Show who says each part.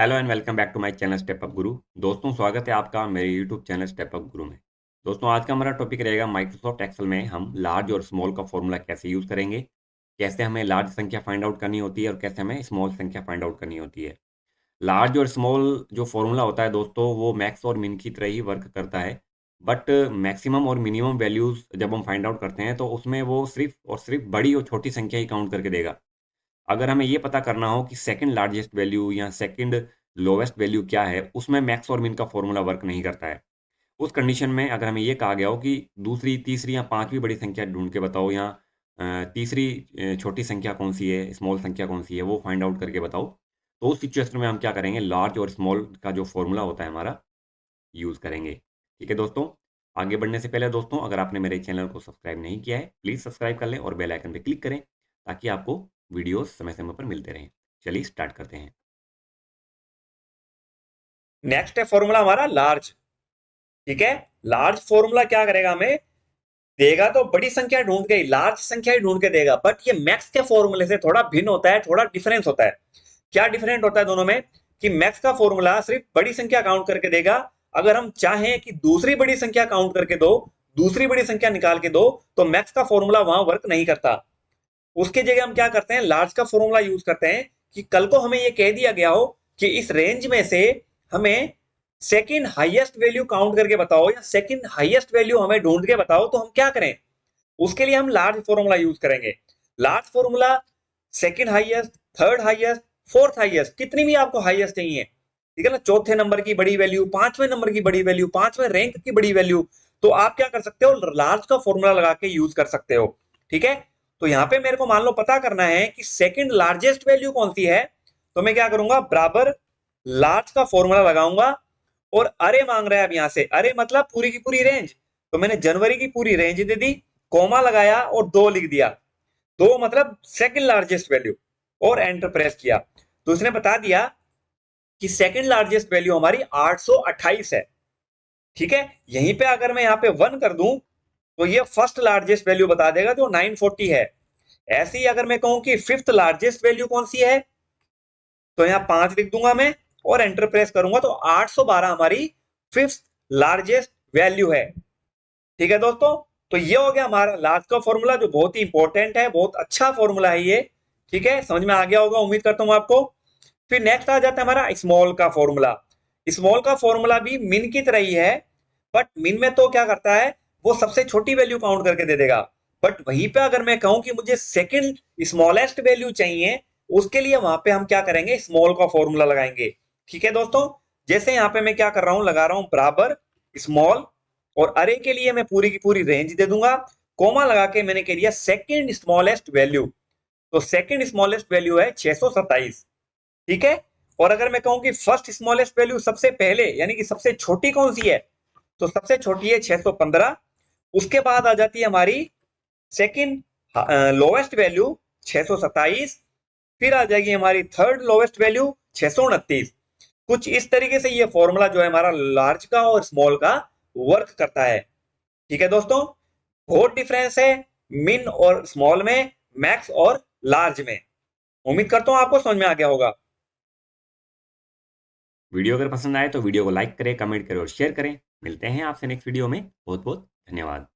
Speaker 1: Hello and welcome back to my channel step up Guru. दोस्तों, स्वागत है आपका मेरे यूट्यूब चैनल स्टेप अप गुरु में। दोस्तों, आज का हमारा टॉपिक रहेगा माइक्रोसॉफ्ट एक्सेल में हम लार्ज और स्मॉल का फॉर्मूला कैसे यूज़ करेंगे, कैसे हमें लार्ज संख्या फाइंड आउट करनी होती है और कैसे हमें स्मॉल संख्या फाइंड आउट करनी होती है। लार्ज और स्मॉल जो फॉर्मूला होता है दोस्तों, वो मैक्स और मिन की तरह ही वर्क करता है। बट मैक्सिमम और मिनिमम वैल्यूज़ जब हम फाइंड आउट करते हैं तो उसमें वो सिर्फ और सिर्फ बड़ी और छोटी संख्या ही काउंट करके देगा। अगर हमें ये पता करना हो कि सेकंड लार्जेस्ट वैल्यू या सेकंड लोवेस्ट वैल्यू क्या है, उसमें मैक्स और मिन का फॉर्मूला वर्क नहीं करता है। उस कंडीशन में अगर हमें ये कहा गया हो कि दूसरी, तीसरी या पाँचवीं बड़ी संख्या ढूँढ के बताओ, या तीसरी छोटी संख्या कौन-सी है, स्मॉल संख्या कौन-सी है, वो फाइंड आउट करके बताओ। तो उस सिचुएशन में हम क्या करेंगे, लार्ज और स्मॉल का जो फॉर्मूला होता है हमारा, यूज़ करेंगे। ठीक है दोस्तों? आगे बढ़ने से पहले दोस्तों, अगर आपने मेरे चैनल को सब्सक्राइब नहीं किया है, प्लीज़ सब्सक्राइब कर लें और बेल आइकन पे क्लिक करें, ताकि आपको वीडियोज़ समय-समय पर मिलते रहें। चलिए स्टार्ट करते हैं।
Speaker 2: नेक्स्ट है फॉर्मूला हमारा लार्ज। ठीक है। लार्ज फॉर्मूला क्या करेगा, हमें देगा तो बड़ी संख्या ढूंढ के, लार्ज संख्या ही ढूंढ के देगा, बट ये मैक्स के फॉर्मूले से थोड़ा भिन्न होता है, थोड़ा डिफरेंस होता है। क्या डिफरेंट होता है दोनों में, कि मैक्स का फॉर्मूला सिर्फ बड़ी संख्या काउंट करके देगा। अगर हम चाहें कि दूसरी बड़ी संख्या काउंट करके दो, दूसरी बड़ी संख्या निकाल के दो, तो मैक्स का फॉर्मूला वहां वर्क नहीं करता। उसके जगह हम क्या करते हैं, लार्ज का फॉर्मूला यूज करते हैं। कि कल को हमें ये कह दिया गया हो कि इस रेंज में से हमें सेकंड हाईएस्ट वैल्यू काउंट करके बताओ, या सेकंड हाईएस्ट वैल्यू हमें ढूंढ के बताओ, तो हम क्या करें, उसके लिए हम लार्ज फॉर्मूला यूज करेंगे। Large formula second highest, third highest, fourth highest, कितनी भी आपको हाईएस्ट चाहिए, ठीक है ना, चौथे नंबर की बड़ी वैल्यू, पांचवें नंबर की बड़ी वैल्यू, पांचवें रैंक की बड़ी वैल्यू, तो आप क्या कर सकते हो, लार्ज का फॉर्मूला लगा के यूज कर सकते हो। ठीक है। तो यहां पे मेरे को मान लो पता करना है कि सेकंड लार्जेस्ट वैल्यू कौन सी है, तो मैं क्या करूंगा, बराबर लार्ज का फॉर्मूला लगाऊंगा। और अरे मांग रहा है अब, यहां से अरे मतलब पूरी की पूरी रेंज, तो मैंने जनवरी की पूरी रेंज दे दी, कोमा लगाया और 2 लिख दिया। 2 मतलब सेकंड लार्जेस्ट वैल्यू, और एंटर प्रेस किया। तो उसने बता दिया कि सेकंड लार्जेस्ट वैल्यू हमारी 828 है। ठीक है। यहीं पे अगर मैं यहाँ पे 1 कर दूं, तो ये फर्स्ट लार्जेस्ट वैल्यू बता देगा जो 940 है। ऐसे ही अगर मैं कहूं कि फिफ्थ लार्जेस्ट वैल्यू कौन सी है, तो यहाँ 5 लिख दूंगा मैं, और एंटर प्रेस करूंगा, तो 812 हमारी फिफ्थ लार्जेस्ट वैल्यू है। ठीक है दोस्तों। तो ये हो गया हमारा लार्ज का फॉर्मूला, जो बहुत ही इंपॉर्टेंट है, बहुत अच्छा फॉर्मूला है ये। ठीक है, समझ में आ गया होगा, उम्मीद करता हूं आपको। फिर नेक्स्ट आ जाता है हमारा स्मॉल का फॉर्मूला। स्मॉल का फॉर्मूला भी मिन की तरह ही है, बट मिन में तो क्या करता है, वो सबसे छोटी वैल्यू काउंट करके दे देगा। बट वहीं पे अगर मैं कहूं कि मुझे सेकंड स्मॉलेस्ट वैल्यू चाहिए, उसके लिए वहां पे हम क्या करेंगे, स्मॉल का फॉर्मूला लगाएंगे। ठीक है दोस्तों। जैसे यहाँ पे मैं क्या कर रहा हूं, लगा रहा हूं बराबर स्मॉल, और अरे के लिए मैं पूरी की पूरी रेंज दे दूंगा, कोमा लगा के मैंने कह दिया सेकंड स्मॉलेस्ट वैल्यू। तो सेकंड स्मॉलेस्ट वैल्यू है 627। ठीक है। और अगर मैं कहूं कि फर्स्ट स्मॉलेस्ट वैल्यू सबसे पहले, यानी कि सबसे छोटी कौन सी है, तो सबसे छोटी है 615। उसके बाद आ जाती है हमारी सेकंड लोवेस्ट वैल्यू 627। फिर आ जाएगी हमारी थर्ड लोवेस्ट वैल्यू 629। कुछ इस तरीके से ये फॉर्मूला जो है हमारा लार्ज का और स्मॉल का वर्क करता है। ठीक है दोस्तों। बहुत डिफरेंस है मिन और स्मॉल में, मैक्स और लार्ज में। उम्मीद करता हूं आपको समझ में आ गया होगा।
Speaker 1: वीडियो अगर पसंद आए तो वीडियो को लाइक करें, कमेंट करें और शेयर करें। मिलते हैं आपसे नेक्स्ट वीडियो में। बहुत बहुत धन्यवाद।